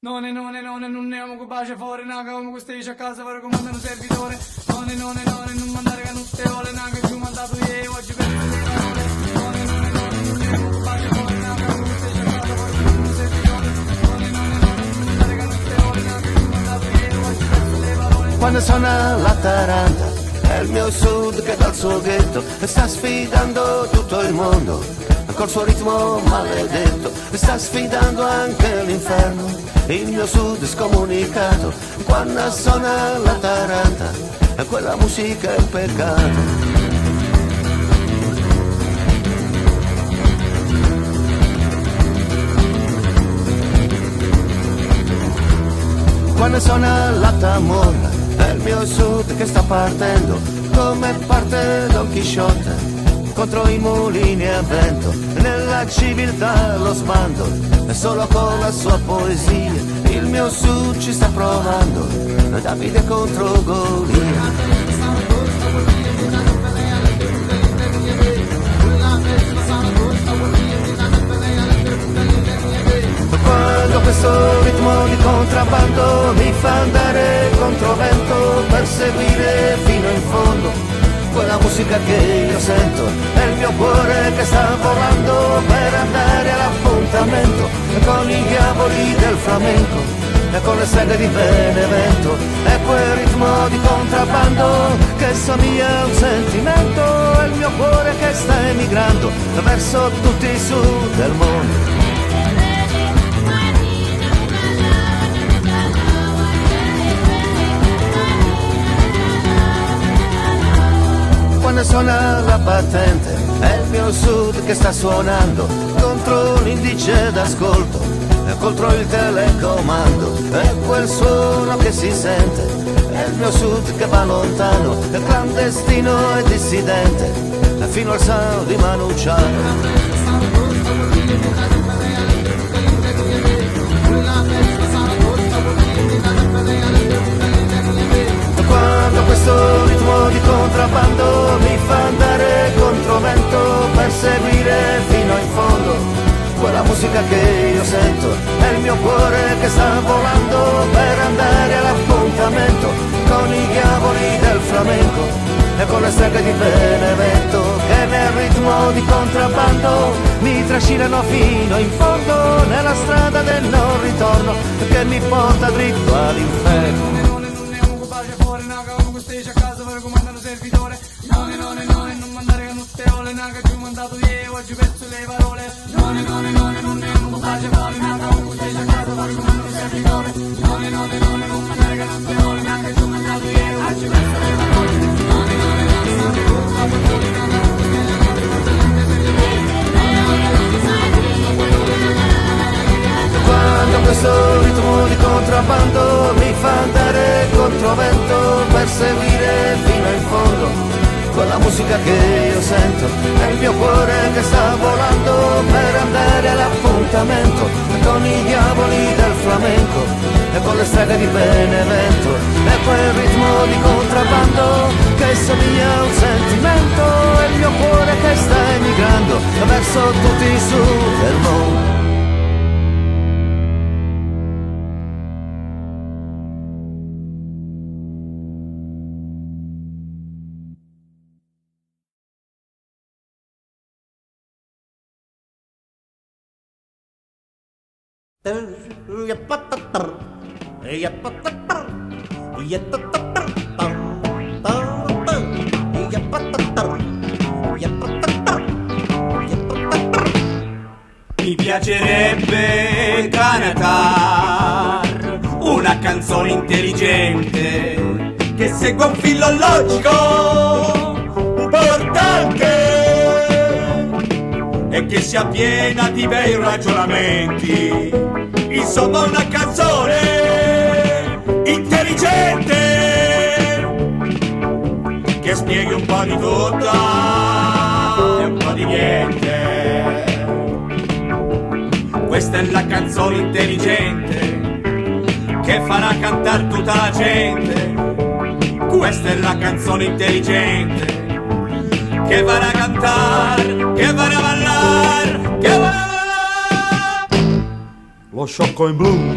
non ne amo che bacia fuori, naga come questo dice a casa per comandare un servitore. Non mandare che non te vuole, naga più mandato io oggi per le parole. Non ne amo che bacia fuori, naga come questo dice a casa per comandare un servitore. Non mandare che non te vuole, naga più mandato io oggi per le parole. Quando suona la taranta è il mio sud che dal suo ghetto sta sfidando tutto il mondo col suo ritmo maledetto, sta sfidando anche l'inferno. Il mio sud scomunicato quando suona la taranta, quella musica è un peccato. Quando suona la tamorra è il mio sud che sta partendo come parte Don Chisciotte contro i mulini a vento, nella civiltà lo sbando, e solo con la sua poesia il mio sud ci sta provando, Davide contro Golia. Quando questo ritmo di contrabbando mi fa andare contro vento per seguire fino in fondo quella musica che io sento, è il mio cuore che sta volando per andare all'appuntamento con i diavoli del flamenco e con le streghe di Benevento. È quel ritmo di contrabbando che somiglia a un sentimento, è il mio cuore che sta emigrando verso tutti i sud del mondo. Quando suona la battente è il mio sud che sta suonando contro l'indice d'ascolto e contro il telecomando, è quel suono che si sente, è il mio sud che va lontano, è clandestino e dissidente fino al sound di Manu Chao. Quando questo ritmo di contrabbando mi fa andare contro vento per seguire fino in fondo quella musica che io sento, è il mio cuore che sta volando per andare all'appuntamento con i diavoli del flamenco e con le streghe di Benevento che nel ritmo di contrabbando mi trascinano fino in fondo nella strada del non ritorno che mi porta dritto all'inferno. Stage a casa per comandare un servitore. Non mandare che non te vuole, naga più mandato io oggi perso le parole. Non ne amo pace fuori, naga con stage a casa per comandare un servitore. Non mandare che non te vuole, naga più mandato io oggi perso le parole. Quando questo ritmo di contrabbando mi fa andare contro vento per seguire fino in fondo quella musica che io sento, è il mio cuore che sta volando per andare all'appuntamento con i diavoli del flamenco e con le streghe di Benevento. È quel ritmo di contrabbando che somiglia a un sentimento, è il mio cuore che sta emigrando verso tutti i sud del mondo. Mi piacerebbe cantare una canzone intelligente che segua un filo logico importante e che sia piena di bei ragionamenti. Insomma una canzone intelligente che spieghi un po' di tutto e un po' di niente. Questa è la canzone intelligente che farà cantare tutta la gente. Questa è la canzone intelligente che farà cantare, che farà ballare, che farà ballare. Lo sciocco in blu.